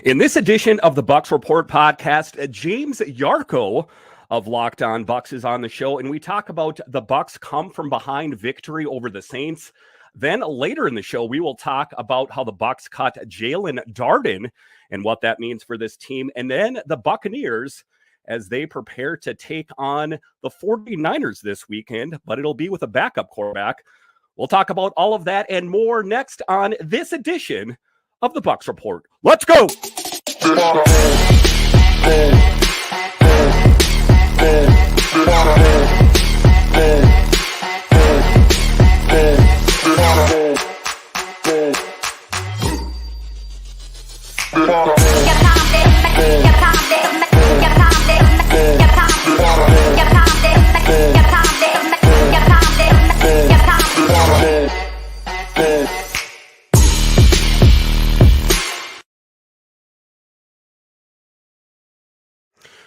In this edition of the Bucs Report Podcast, James Yarko of Locked On Bucs is on the show, and we talk about the Bucs come from behind victory over the Saints. Then later in the show, we will talk about how the Bucs cut Jaelon Darden and what that means for this team. And then the Buccaneers as they prepare to take on the 49ers this weekend, but it'll be with a backup quarterback. We'll talk about all of that and more next on this edition of the Bucs Report. Let's go!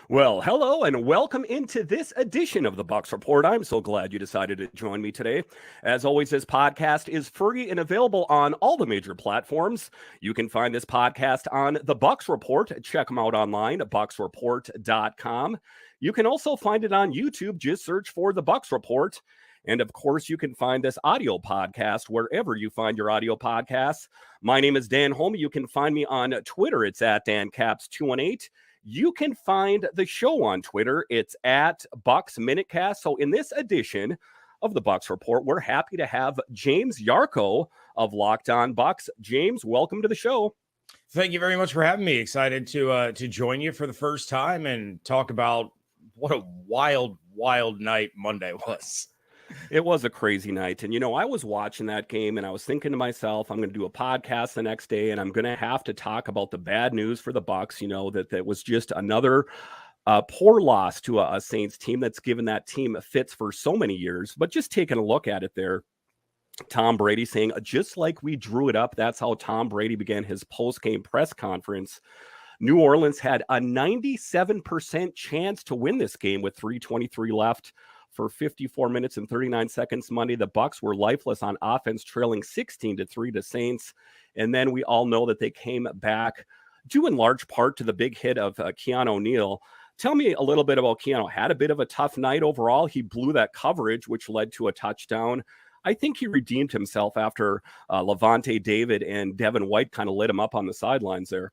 Well, hello and welcome into this edition of the Bucs Report. I'm so glad you decided to join me today. As always, this podcast is free and available on all the major platforms. You can find this podcast on the Bucs Report. Check them out online at bucsreport.com. You can also find it on YouTube. Just search for the Bucs Report. And of course, you can find this audio podcast wherever you find your audio podcasts. My name is Dan Holme. You can find me on Twitter. It's at DanCaps218. You can find the show on Twitter. It's at Bucs Minutecast. So in this edition of the Bucs Report, we're happy to have James Yarko of Locked On Bucs. James, welcome to the show. Thank you very much for having me. Excited to join you for the first time and talk about what a wild night Monday was. It was a crazy night. And, I was watching that game and I was thinking to myself, I'm going to do a podcast the next day and I'm going to have to talk about the bad news for the Bucs, that was just another poor loss to a Saints team that's given that team fits for so many years. But just taking a look at it there, Tom Brady saying, just like we drew it up, that's how Tom Brady began his post-game press conference. New Orleans had a 97% chance to win this game with 3:23 left. For 54 minutes and 39 seconds Monday, the Bucs were lifeless on offense, trailing 16-3 to Saints. And then we all know that they came back due in large part to the big hit of Keanu Neal. Tell me a little bit about Keanu. Had a bit of a tough night overall. He blew that coverage, which led to a touchdown. I think he redeemed himself after Levante David and Devin White kind of lit him up on the sidelines there.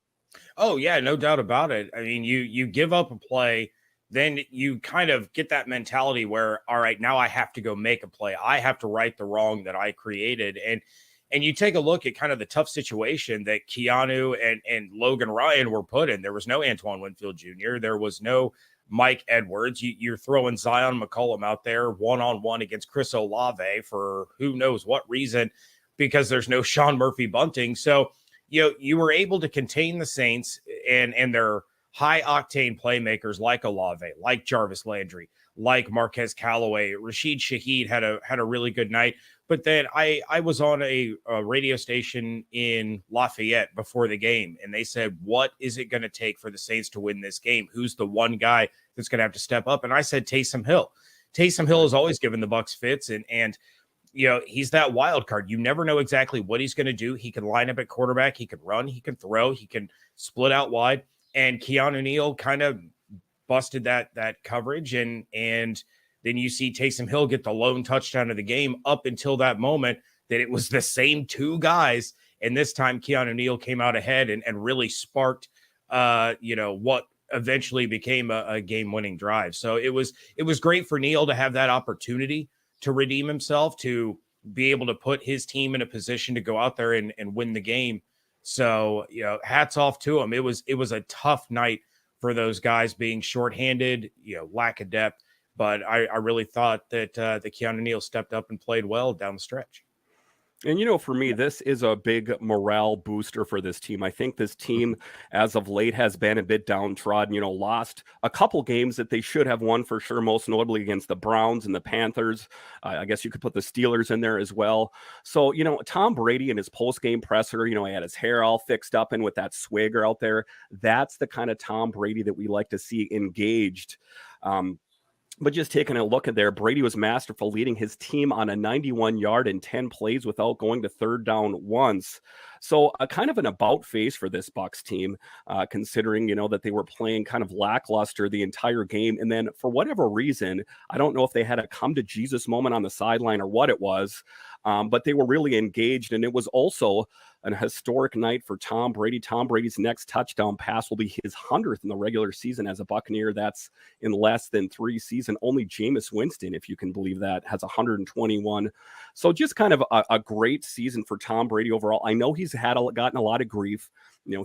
Oh, yeah, no doubt about it. I mean, you give up a play, then you kind of get that mentality where, all right, now I have to go make a play. I have to right the wrong that I created. And you take a look at kind of the tough situation that Keanu and Logan Ryan were put in. There was no Antoine Winfield Jr. There was no Mike Edwards. You're throwing Zion McCollum out there one-on-one against Chris Olave for who knows what reason, because there's no Sean Murphy Bunting. So, you were able to contain the Saints and their high-octane playmakers like Olave, like Jarvis Landry, like Marquez Callaway. Rashid Shaheed had a really good night. But then I was on a radio station in Lafayette before the game, and they said, what is it going to take for the Saints to win this game? Who's the one guy that's going to have to step up? And I said Taysom Hill. Taysom Hill has always given the Bucs fits, and he's that wild card. You never know exactly what he's going to do. He can line up at quarterback. He can run. He can throw. He can split out wide. And Keanu Neal kind of busted that coverage. And then you see Taysom Hill get the lone touchdown of the game up until that moment that it was the same two guys. And this time Keanu Neal came out ahead and really sparked, what eventually became a game-winning drive. So it was great for Neal to have that opportunity to redeem himself, to be able to put his team in a position to go out there and win the game. So, hats off to him. It was a tough night for those guys being shorthanded, lack of depth. But I really thought that the Keanu Neal stepped up and played well down the stretch. And, for me, this is a big morale booster for this team. I think this team, as of late, has been a bit downtrodden, lost a couple games that they should have won for sure, most notably against the Browns and the Panthers. I guess you could put the Steelers in there as well. So, Tom Brady in his post-game presser, he had his hair all fixed up and with that swagger out there. That's the kind of Tom Brady that we like to see engaged. But just taking a look at there, Brady was masterful, leading his team on a 91-yard in 10 plays without going to third down once. So kind of an about face for this Bucs team, considering, that they were playing kind of lackluster the entire game. And then for whatever reason, I don't know if they had a come to Jesus moment on the sideline or what it was, but they were really engaged. And it was also an historic night for Tom Brady. Tom Brady's next touchdown pass will be his 100th in the regular season as a Buccaneer. That's in less than 3 seasons. Only Jameis Winston, if you can believe that, has 121. So just kind of a great season for Tom Brady overall. I know he's gotten a lot of grief.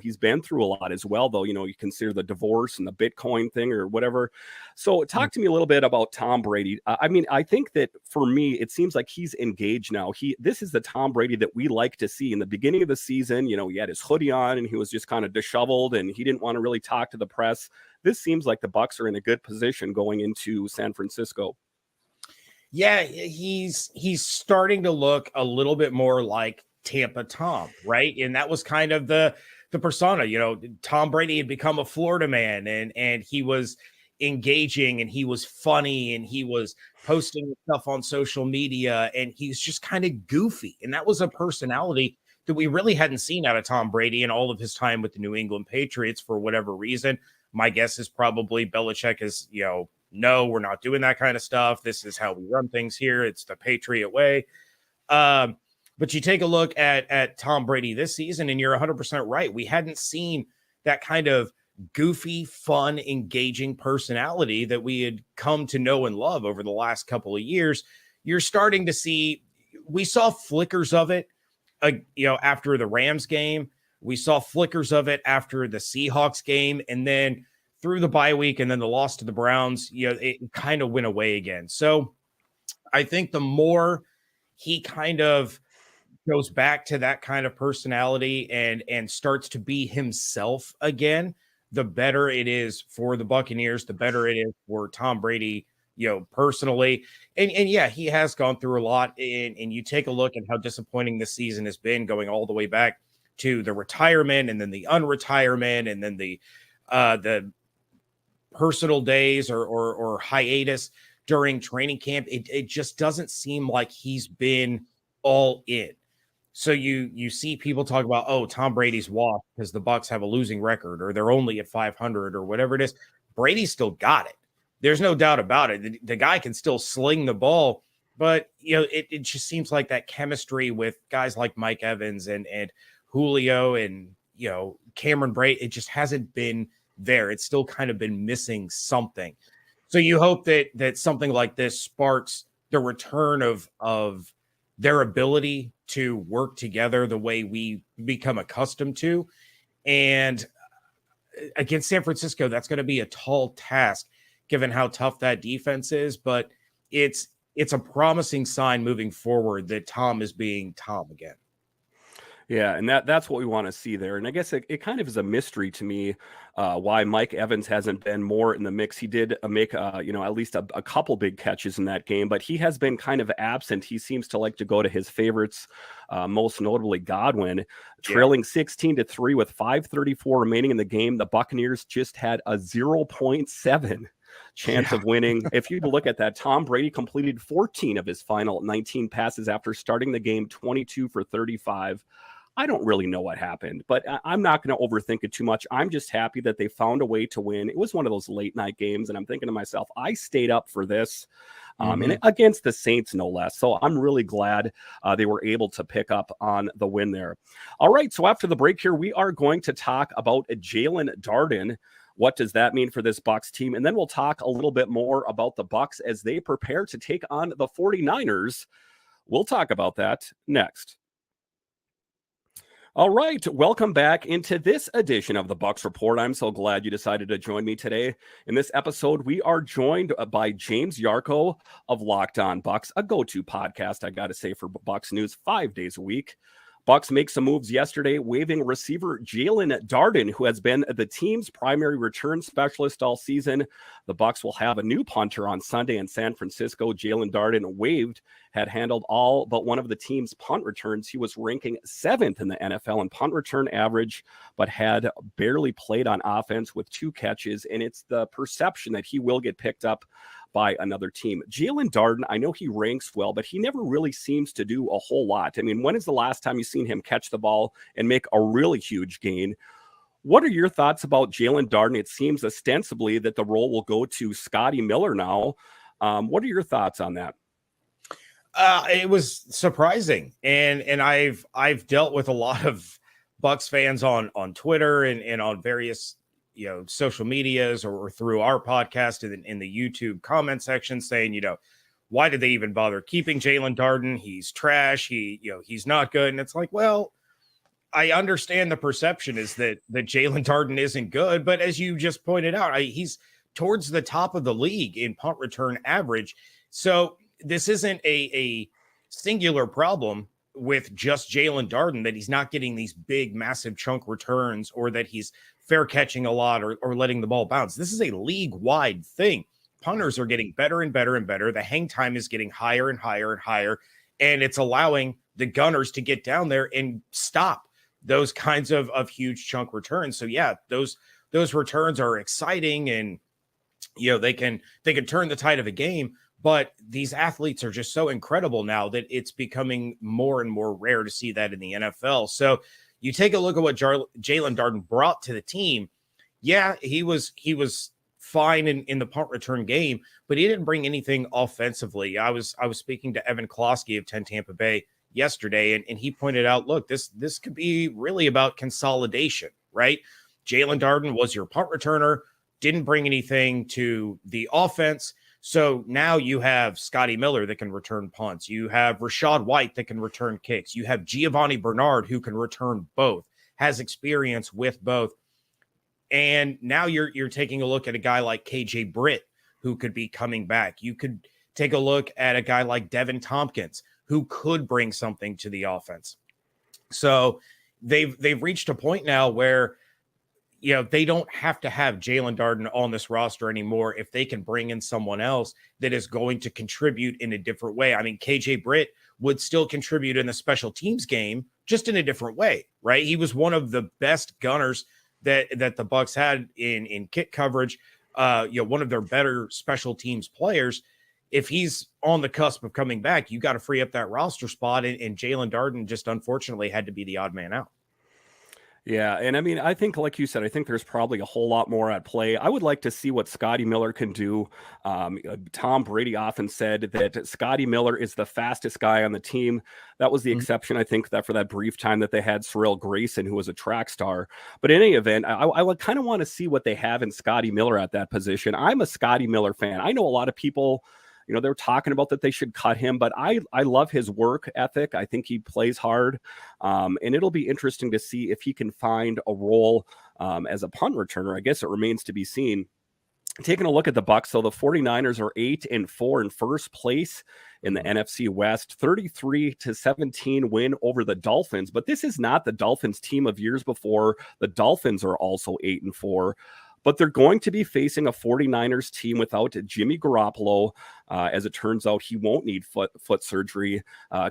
He's been through a lot as well, though. You consider the divorce and the Bitcoin thing or whatever. So talk to me a little bit about Tom Brady. I think that for me, it seems like he's engaged now. This is the Tom Brady that we like to see. In the beginning of the season, he had his hoodie on and he was just kind of disheveled and he didn't want to really talk to the press. This seems like the Bucs are in a good position going into San Francisco. Yeah, he's starting to look a little bit more like Tampa Tom, right? And that was kind of the persona. Tom Brady had become a Florida man, and he was engaging and he was funny and he was posting stuff on social media and he's just kind of goofy. And that was a personality that we really hadn't seen out of Tom Brady in all of his time with the New England Patriots for whatever reason. My guess is probably Belichick is, no, we're not doing that kind of stuff. This is how we run things here. It's the Patriot way. But you take a look at Tom Brady this season, and you're 100% right. We hadn't seen that kind of goofy, fun, engaging personality that we had come to know and love over the last couple of years. You're starting to see, we saw flickers of it, after the Rams game. We saw flickers of it after the Seahawks game, and then through the bye week and then the loss to the Browns, it kind of went away again. So I think the more he kind of goes back to that kind of personality and starts to be himself again, the better it is for the Buccaneers, the better it is for Tom Brady, personally. And yeah, he has gone through a lot. And you take a look at how disappointing this season has been, going all the way back to the retirement and then the unretirement and then the personal days or hiatus during training camp. It just doesn't seem like he's been all in. So you see people talk about, oh, Tom Brady's washed because the Bucs have a losing record or they're only at 500 or whatever it is. Brady's still got it. There's no doubt about it. The guy can still sling the ball, but it just seems like that chemistry with guys like Mike Evans and Julio and Cameron Brate, it just hasn't been there. It's still kind of been missing something. So you hope that something like this sparks the return of their ability to work together the way we become accustomed to. And against San Francisco, that's going to be a tall task given how tough that defense is, but it's a promising sign moving forward that Tom is being Tom again. Yeah, and that's what we want to see there. And I guess it kind of is a mystery to me why Mike Evans hasn't been more in the mix. He did make at least a couple big catches in that game, but he has been kind of absent. He seems to like to go to his favorites, most notably Godwin, trailing 16-3 with 5:34 remaining in the game. The Buccaneers just had a 0.7 chance of winning. If you look at that, Tom Brady completed 14 of his final 19 passes after starting the game 22 for 35. I don't really know what happened, but I'm not going to overthink it too much. I'm just happy that they found a way to win. It was one of those late night games, and I'm thinking to myself, I stayed up for this, and against the Saints, no less. So I'm really glad they were able to pick up on the win there. All right, so after the break here, we are going to talk about Jaelon Darden. What does that mean for this Bucs team? And then we'll talk a little bit more about the Bucs as they prepare to take on the 49ers. We'll talk about that next. All right, welcome back into this edition of the Bucs Report. I'm so glad you decided to join me today. In this episode, we are joined by James Yarcho of Locked On Bucs, a go-to podcast, I got to say, for Bucs news 5 days a week. Bucs make some moves yesterday, waiving receiver Jaelon Darden, who has been the team's primary return specialist all season. The Bucs will have a new punter on Sunday in San Francisco. Jaelon Darden, waived, had handled all but one of the team's punt returns. He was ranking 7th in the NFL in punt return average, but had barely played on offense with 2 catches. And it's the perception that he will get picked up by another team. Jaelon Darden, I know he ranks well, but he never really seems to do a whole lot. I mean, when is the last time you've seen him catch the ball and make a really huge gain? What are your thoughts about Jaelon Darden? It seems ostensibly that the role will go to Scotty Miller now. What are your thoughts on that? It was surprising, and I've dealt with a lot of Bucs fans on Twitter and on various social medias or through our podcast in the YouTube comment section saying, why did they even bother keeping Jaelon Darden? He's trash. He's not good. And it's like, well, I understand the perception is that Jaelon Darden isn't good, but as you just pointed out, he's towards the top of the league in punt return average. So this isn't a singular problem with just Jaelon Darden, that he's not getting these big, massive chunk returns, or that he's fair catching a lot or letting the ball bounce. This is a league-wide thing. Punters are getting better and better and better. The hang time is getting higher and higher and higher, and it's allowing the gunners to get down there and stop those kinds of huge chunk returns. So yeah, those returns are exciting, and they can turn the tide of a game. But these athletes are just so incredible now that it's becoming more and more rare to see that in the NFL. So you take a look at what Jaelon Darden brought to the team. Yeah, he was fine in the punt return game, but he didn't bring anything offensively. I was speaking to Evan Klosky of 10 Tampa Bay yesterday, and he pointed out, look, this could be really about consolidation, right? Jaelon Darden was your punt returner, didn't bring anything to the offense. So now you have Scotty Miller that can return punts. You have Rachaad White that can return kicks. You have Giovanni Bernard who can return both, has experience with both. And now you're taking a look at a guy like KJ Britt who could be coming back. You could take a look at a guy like Devin Tompkins who could bring something to the offense. So they've reached a point now where they don't have to have Jaelon Darden on this roster anymore if they can bring in someone else that is going to contribute in a different way. I mean, KJ Britt would still contribute in the special teams game, just in a different way, right? He was one of the best gunners that the Bucs had in kick coverage, one of their better special teams players. If he's on the cusp of coming back, you got to free up that roster spot, and Jaelon Darden just unfortunately had to be the odd man out. Yeah, and I mean, I think, like you said, I think there's probably a whole lot more at play. I would like to see what Scotty Miller can do. Tom Brady often said that Scotty Miller is the fastest guy on the team. That was the exception, I think, that for that brief time that they had Sorrell Grayson, who was a track star. But in any event, I would kind of want to see what they have in Scotty Miller at that position. I'm a Scotty Miller fan. I know a lot of people, they're talking about that they should cut him, but I love his work ethic. I think he plays hard, and it'll be interesting to see if he can find a role as a punt returner. I guess it remains to be seen. Taking a look at the Bucs, so the 49ers are 8-4 in first place in the NFC West, 33-17 win over the Dolphins. But this is not the Dolphins team of years before. The Dolphins are also 8-4. But they're going to be facing a 49ers team without Jimmy Garoppolo. As it turns out, he won't need foot surgery,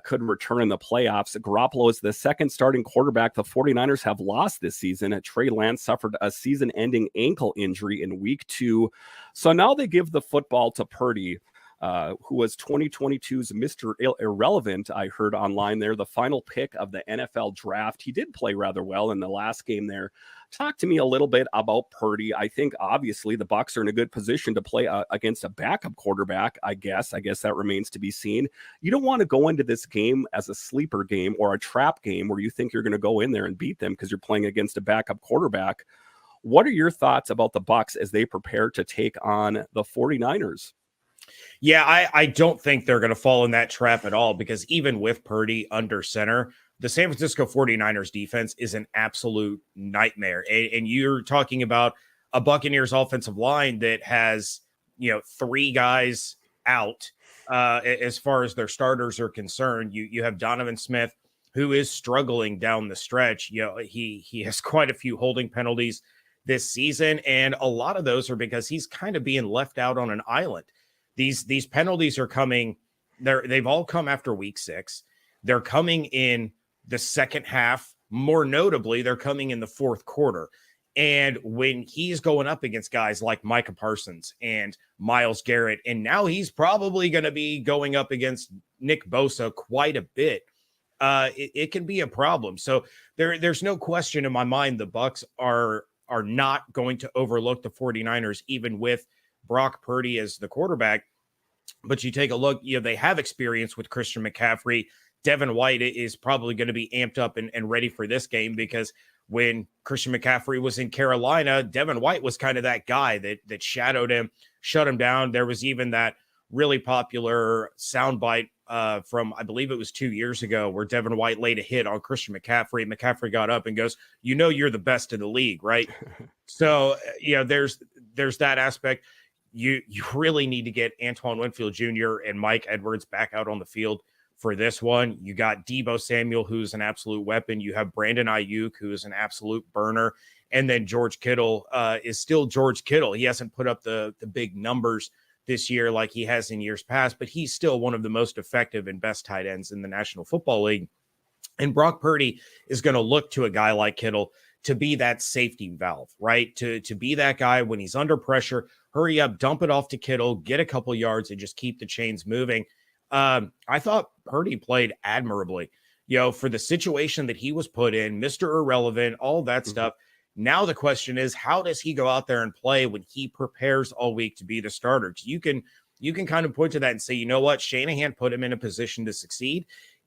could return in the playoffs. Garoppolo is the second starting quarterback the 49ers have lost this season. Trey Lance suffered a season-ending ankle injury in week 2. So now they give the football to Purdy, who was 2022's Mr. Irrelevant, I heard online there, the final pick of the NFL draft. He did play rather well in the last game there. Talk to me a little bit about Purdy. I think obviously the Bucs are in a good position to play against a backup quarterback. I guess that remains to be seen. You don't want to go into this game as a sleeper game or a trap game where you think you're going to go in there and beat them because you're playing against a backup quarterback. What are your thoughts about the Bucs as they prepare to take on the 49ers? Yeah, I don't think they're going to fall in that trap at all, because even with Purdy under center, the San Francisco 49ers defense is an absolute nightmare. And you're talking about a Buccaneers offensive line that has, 3 guys out as far as their starters are concerned. You have Donovan Smith, who is struggling down the stretch. He has quite a few holding penalties this season, and a lot of those are because he's kind of being left out on an island. These penalties are coming. They've all come after week 6. They're coming in the second half. More notably, they're coming in the fourth quarter. And when he's going up against guys like Micah Parsons and Myles Garrett, and now he's probably going to be going up against Nick Bosa quite a bit, it can be a problem. So there's no question in my mind the Bucs are not going to overlook the 49ers, even with Brock Purdy as the quarterback. But you take a look, they have experience with Christian McCaffrey. Devin White is probably going to be amped up and ready for this game, because when Christian McCaffrey was in Carolina, Devin White was kind of that guy that shadowed him, shut him down. There was even that really popular soundbite from, I believe it was 2 years ago, where Devin White laid a hit on Christian McCaffrey. McCaffrey got up and goes, you're the best in the league, right? So, there's that aspect. You really need to get Antoine Winfield Jr. and Mike Edwards back out on the field for this one. You got Deebo Samuel, who's an absolute weapon. You have Brandon Ayuk, who is an absolute burner. And then George Kittle is still George Kittle. He hasn't put up the big numbers this year like he has in years past, but he's still one of the most effective and best tight ends in the National Football League. And Brock Purdy is going to look to a guy like Kittle to be that safety valve, right? To be that guy when he's under pressure, hurry up, dump it off to Kittle, get a couple yards, and just keep the chains moving. I thought Purdy played admirably, for the situation that he was put in, Mr. Irrelevant, all that stuff. Now the question is, how does he go out there and play when he prepares all week to be the starter? You can kind of point to that and say, you know what, Shanahan put him in a position to succeed.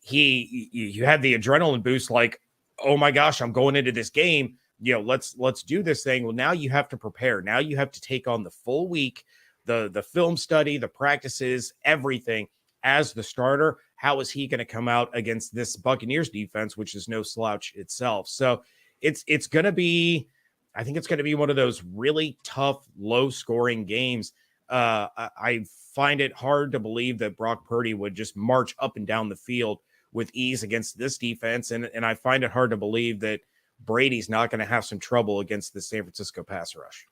You had the adrenaline boost, like, oh my gosh, I'm going into this game. Let's do this thing. Well, now you have to prepare. Now you have to take on the full week, the film study, the practices, everything as the starter. How is he going to come out against this Buccaneers defense, which is no slouch itself? So it's going to be, I think it's going to be one of those really tough, low scoring games. I find it hard to believe that Brock Purdy would just march up and down the field with ease against this defense. And I find it hard to believe that Brady's not going to have some trouble against the San Francisco pass rush.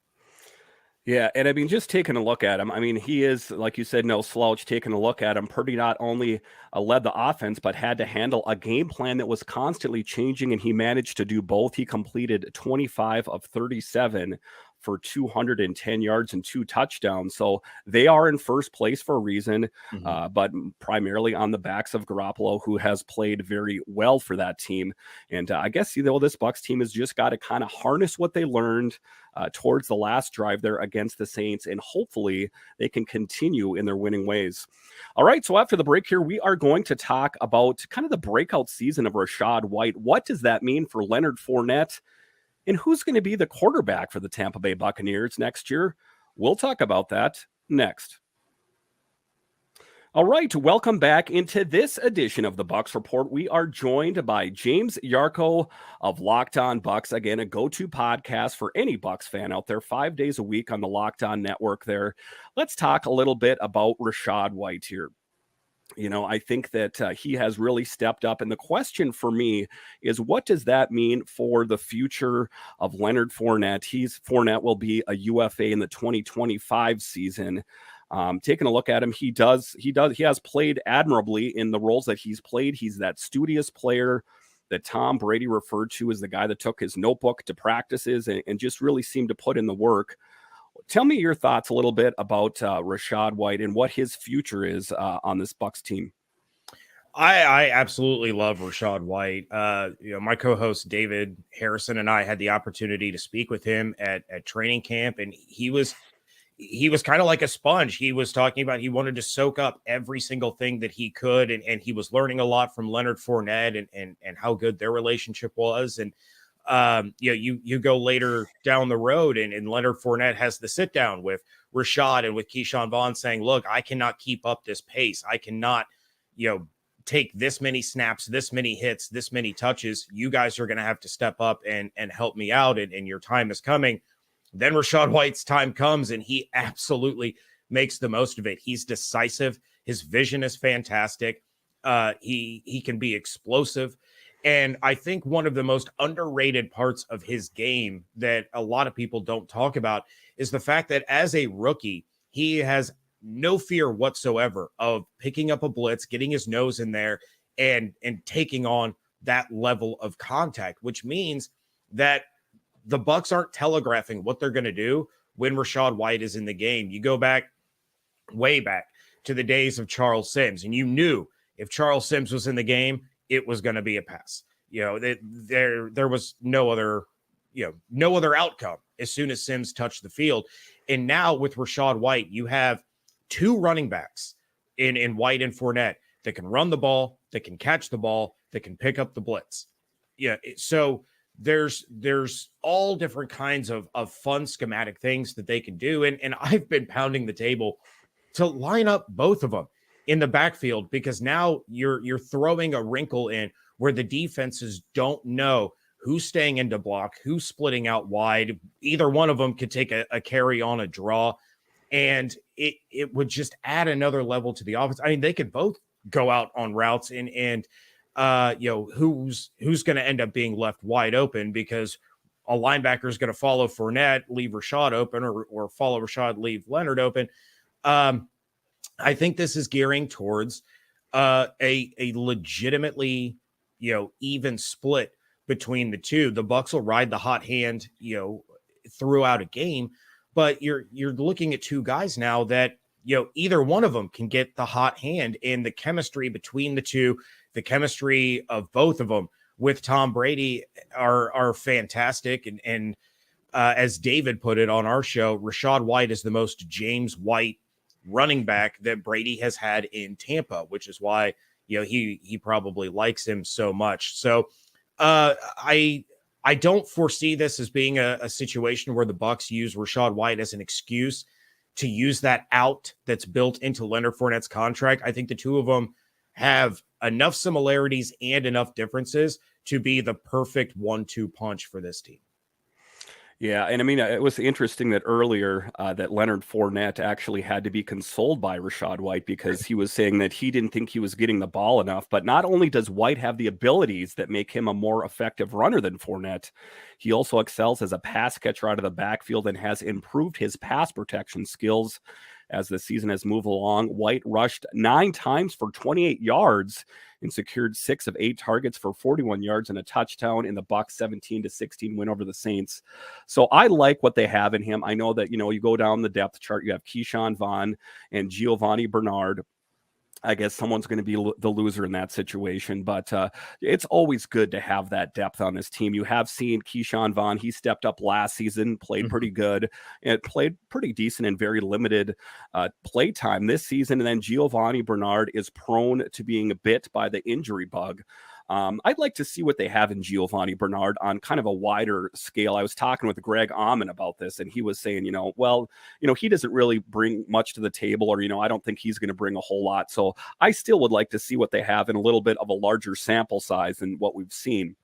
Yeah, and I mean, just taking a look at him, I mean, he is, like you said, no slouch. Taking a look at him, Purdy not only led the offense, but had to handle a game plan that was constantly changing, and he managed to do both. He completed 25 of 37 for 210 yards and 2 touchdowns. So they are in first place for a reason, but primarily on the backs of Garoppolo, who has played very well for that team. And I guess, this Bucs team has just got to kind of harness what they learned towards the last drive there against the Saints, and hopefully they can continue in their winning ways. All right, so after the break here, we are going to talk about kind of the breakout season of Rachaad White. What does that mean for Leonard Fournette? And who's going to be the quarterback for the Tampa Bay Buccaneers next year? We'll talk about that next. All right, welcome back into this edition of the Bucs Report. We are joined by James Yarko of Locked On Bucs. Again, a go-to podcast for any Bucs fan out there, 5 days a week on the Locked On Network there. Let's talk a little bit about Rachaad White here. I think that he has really stepped up. And the question for me is, what does that mean for the future of Leonard Fournette? Fournette will be a UFA in the 2025 season. Taking a look at him, he has played admirably in the roles that he's played. He's that studious player that Tom Brady referred to as the guy that took his notebook to practices and just really seemed to put in the work. Tell me your thoughts a little bit about Rachaad White and what his future is on this Bucs team. I absolutely love Rachaad White. My co-host David Harrison and I had the opportunity to speak with him at training camp, and he was kind of like a sponge. He was talking about he wanted to soak up every single thing that he could, and he was learning a lot from Leonard Fournette and how good their relationship was. And you go later down the road and Leonard Fournette has the sit down with Rachaad and with Keyshawn Vaughn saying, look, I cannot keep up this pace. I cannot, take this many snaps, this many hits, this many touches. You guys are going to have to step up and help me out. And your time is coming. Then Rachaad White's time comes and he absolutely makes the most of it. He's decisive. His vision is fantastic. He can be explosive. And I think one of the most underrated parts of his game that a lot of people don't talk about is the fact that as a rookie, he has no fear whatsoever of picking up a blitz, getting his nose in there and taking on that level of contact, which means that the Bucs aren't telegraphing what they're going to do when Rachaad White is in the game. You go back, way back to the days of Charles Sims, and you knew if Charles Sims was in the game, it was going to be a pass. There was no other outcome as soon as Sims touched the field. And now with Rachaad White, you have two running backs in White and Fournette that can run the ball, that can catch the ball, that can pick up the blitz. So there's all different kinds of fun schematic things that they can do. And I've been pounding the table to line up both of them in the backfield, because now you're throwing a wrinkle in where the defenses don't know who's staying into block, who's splitting out wide. Either one of them could take a carry on a draw, and it would just add another level to the offense. I mean, they could both go out on routes and who's going to end up being left wide open, because a linebacker is going to follow Fournette, leave Rachaad open, or follow Rachaad, leave Leonard open. I think this is gearing towards a legitimately, even split between the two. The Bucs will ride the hot hand, throughout a game, but you're looking at two guys now that, either one of them can get the hot hand, and the chemistry between the two, the chemistry of both of them with Tom Brady are fantastic. And as David put it on our show, Rachaad White is the most James White running back that Brady has had in Tampa, which is why, he probably likes him so much. So I don't foresee this as being a situation where the Bucs use Rachaad White as an excuse to use that out that's built into Leonard Fournette's contract. I think the two of them have enough similarities and enough differences to be the perfect 1-2 punch for this team. Yeah, and I mean, it was interesting that earlier that Leonard Fournette actually had to be consoled by Rachaad White, because he was saying that he didn't think he was getting the ball enough. But not only does White have the abilities that make him a more effective runner than Fournette, he also excels as a pass catcher out of the backfield and has improved his pass protection skills as the season has moved along. White rushed 9 times for 28 yards and secured 6 of 8 targets for 41 yards and a touchdown in the Bucs 17-16 win over the Saints. So I like what they have in him. I know that, you go down the depth chart, you have Keyshawn Vaughn and Giovanni Bernard. I guess someone's going to be the loser in that situation, but it's always good to have that depth on this team. You have seen Keyshawn Vaughn. He stepped up last season, played pretty good, and played pretty decent in very limited play time this season. And then Giovanni Bernard is prone to being bit by the injury bug. I'd like to see what they have in Giovanni Bernard on kind of a wider scale. I was talking with Greg Auman about this, and he was saying, he doesn't really bring much to the table, or, I don't think he's going to bring a whole lot. So I still would like to see what they have in a little bit of a larger sample size than what we've seen.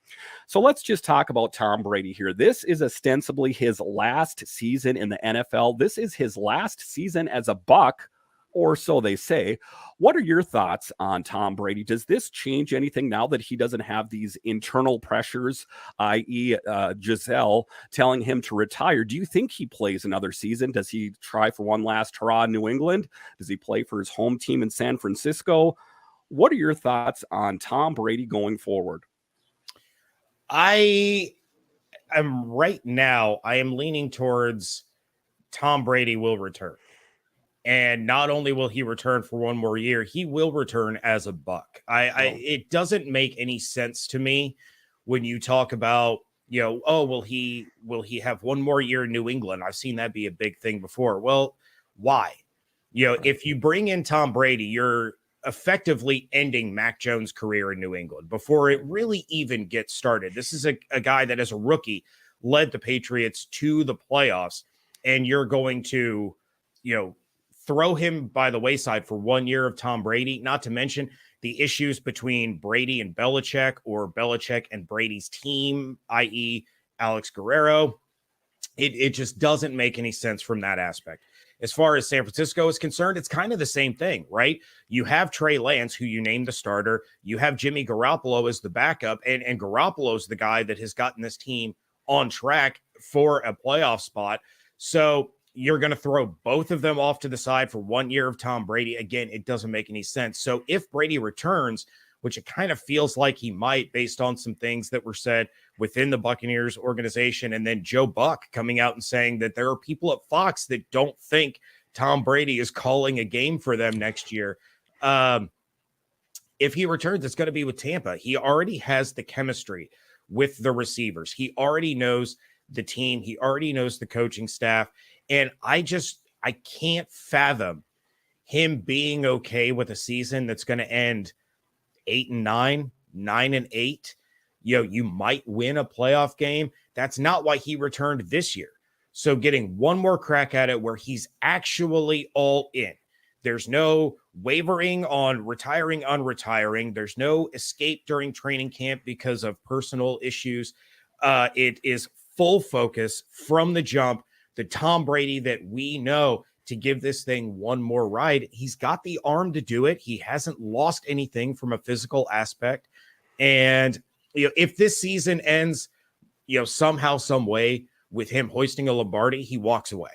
So let's just talk about Tom Brady here. This is ostensibly his last season in the NFL. This is his last season as a Buck, or so they say. What are your thoughts on Tom Brady? Does this change anything now that he doesn't have these internal pressures, i.e. Giselle telling him to retire? Do you think he plays another season? Does he try for one last hurrah in New England? Does he play for his home team in San Francisco? What are your thoughts on Tom Brady going forward? I am leaning towards Tom Brady will return. And not only will he return for one more year, he will return as a Buck. It doesn't make any sense to me when you talk about, will he have one more year in New England? I've seen that be a big thing before. Well, why? If you bring in Tom Brady, you're effectively ending Mac Jones' career in New England before it really even gets started. This is a guy that as a rookie led the Patriots to the playoffs, and you're going to, throw him by the wayside for 1 year of Tom Brady, not to mention the issues between Brady and Belichick, or Belichick and Brady's team, i.e. Alex Guerrero. It just doesn't make any sense from that aspect. As far as San Francisco is concerned, it's kind of the same thing, right? You have Trey Lance, who you named the starter. You have Jimmy Garoppolo as the backup, and Garoppolo's the guy that has gotten this team on track for a playoff spot. So you're going to throw both of them off to the side for 1 year of Tom Brady. Again, it doesn't make any sense. So if Brady returns, which it kind of feels like he might based on some things that were said within the Buccaneers organization. And then Joe Buck coming out and saying that there are people at Fox that don't think Tom Brady is calling a game for them next year. If he returns, it's going to be with Tampa. He already has the chemistry with the receivers. He already knows the team. He already knows the coaching staff. And I can't fathom him being okay with a season that's going to end 8-9, 9-8. You might win a playoff game. That's not why he returned this year. So getting one more crack at it where he's actually all in. There's no wavering on retiring, unretiring. There's no escape during training camp because of personal issues. It is full focus from the jump. The Tom Brady that we know to give this thing one more ride. He's got the arm to do it. He hasn't lost anything from a physical aspect. And if this season ends, somehow, some way with him hoisting a Lombardi, he walks away.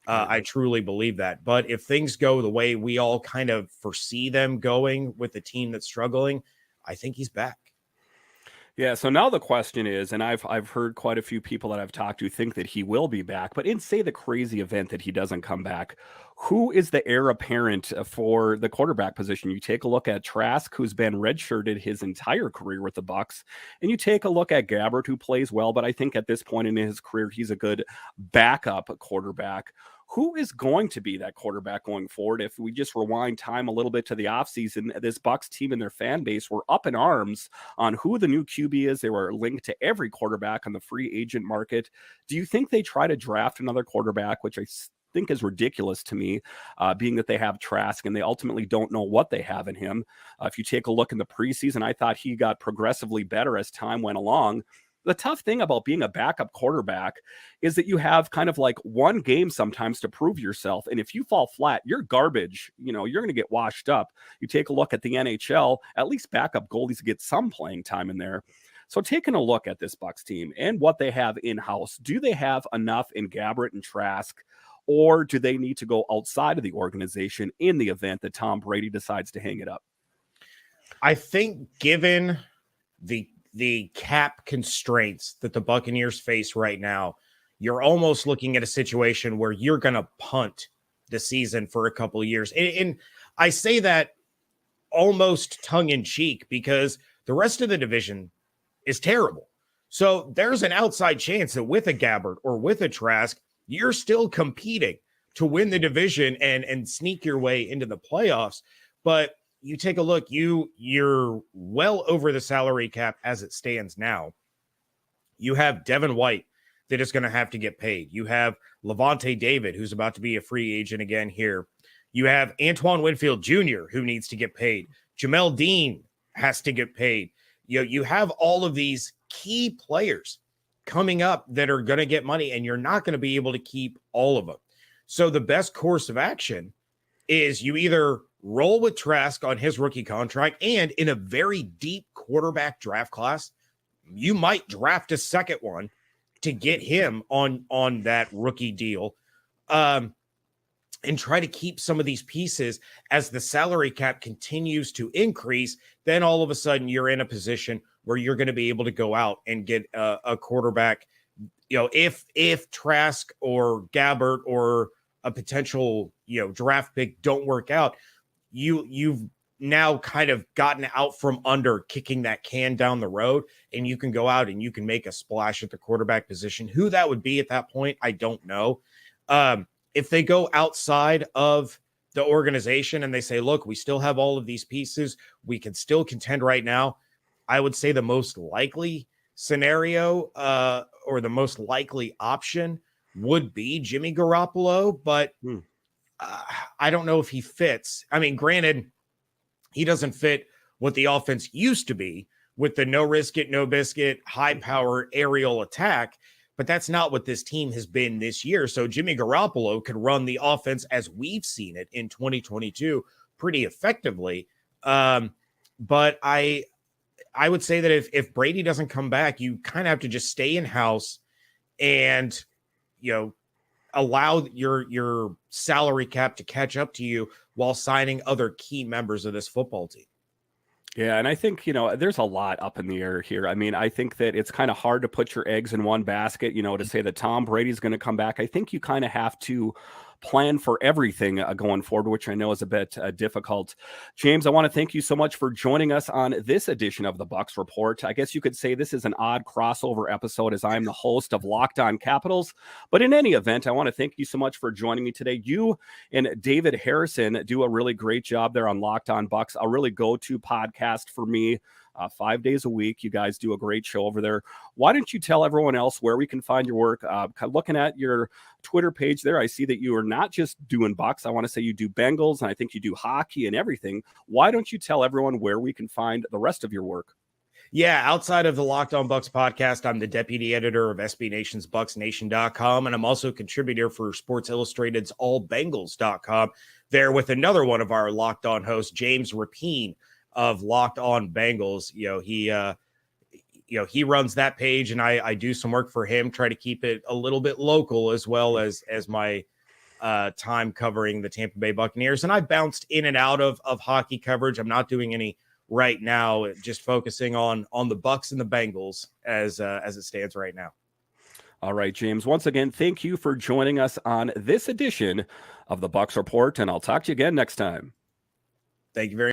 I truly believe that. But if things go the way we all kind of foresee them going with the team that's struggling, I think he's back. Yeah, so now the question is, and I've heard quite a few people that I've talked to think that he will be back, but in, say, the crazy event that he doesn't come back, who is the heir apparent for the quarterback position? You take a look at Trask, who's been redshirted his entire career with the Bucs, and you take a look at Gabbert, who plays well, but I think at this point in his career, he's a good backup quarterback. Who is going to be that quarterback going forward? If we just rewind time a little bit to the offseason, this Bucs team and their fan base were up in arms on who the new QB is. They were linked to every quarterback on the free agent market. Do you think they try to draft another quarterback, which I think is ridiculous to me, being that they have Trask and they ultimately don't know what they have in him? If you take a look in the preseason, I thought he got progressively better as time went along. The tough thing about being a backup quarterback is that you have kind of like one game sometimes to prove yourself. And if you fall flat, you're garbage. You're going to get washed up. You take a look at the NHL, at least backup goalies get some playing time in there. So taking a look at this Bucs team and what they have in-house, do they have enough in Gabbert and Trask, or do they need to go outside of the organization in the event that Tom Brady decides to hang it up? I think given the cap constraints that the Buccaneers face right now, you're almost looking at a situation where you're going to punt the season for a couple of years. And I say that almost tongue in cheek because the rest of the division is terrible. So there's an outside chance that with a Gabbert or with a Trask, you're still competing to win the division and sneak your way into the playoffs. But you take a look, you're well over the salary cap as it stands now. You have Devin White that is going to have to get paid. You have Levante David, who's about to be a free agent again here. You have Antoine Winfield Jr., who needs to get paid. Jamel Dean has to get paid. You have all of these key players coming up that are going to get money, and you're not going to be able to keep all of them. So the best course of action is you either roll with Trask on his rookie contract, and in a very deep quarterback draft class, you might draft a second one to get him on that rookie deal, and try to keep some of these pieces as the salary cap continues to increase. Then all of a sudden you're in a position where you're going to be able to go out and get a quarterback. If Trask or Gabbert or a potential draft pick don't work out, you've now kind of gotten out from under kicking that can down the road, and you can go out and you can make a splash at the quarterback position. Who that would be at that point, I don't know. If they go outside of the organization and they say, look, we still have all of these pieces, we can still contend right now, I would say the most likely scenario or the most likely option would be Jimmy Garoppolo, but I don't know if he fits. I mean, granted, he doesn't fit what the offense used to be with the no risk it, no biscuit, high power aerial attack, but that's not what this team has been this year. So Jimmy Garoppolo could run the offense as we've seen it in 2022 pretty effectively. But I would say that if Brady doesn't come back, you kind of have to just stay in house and, allow your salary cap to catch up to you while signing other key members of this football team. Yeah, and I think, there's a lot up in the air here. I mean, I think that it's kind of hard to put your eggs in one basket, to say that Tom Brady's going to come back. I think you kind of have to plan for everything going forward, which I know is a bit difficult. James, I want to thank you so much for joining us on this edition of the Bucs Report. I guess you could say this is an odd crossover episode as I'm the host of Locked On Capitals. But in any event, I want to thank you so much for joining me today. You and David Harrison do a really great job there on Locked On Bucs, a really go-to podcast for me. 5 days a week. You guys do a great show over there. Why don't you tell everyone else where we can find your work? Looking at your Twitter page there, I see that you are not just doing Bucs. I want to say you do Bengals, and I think you do hockey and everything. Why don't you tell everyone where we can find the rest of your work? Yeah, outside of the Locked On Bucs podcast, I'm the deputy editor of SB Nation's BucsNation.com, and I'm also a contributor for Sports Illustrated's AllBengals.com. There with another one of our Locked On hosts, James Rapine of Locked On Bengals. He runs that page, and I do some work for him, try to keep it a little bit local as well as my time covering the Tampa Bay Buccaneers. And I bounced in and out of hockey coverage. I'm not doing any right now, just focusing on the Bucs and the Bengals as it stands right now. All right, James, once again, thank you for joining us on this edition of the Bucs Report, and I'll talk to you again next time. Thank you very much.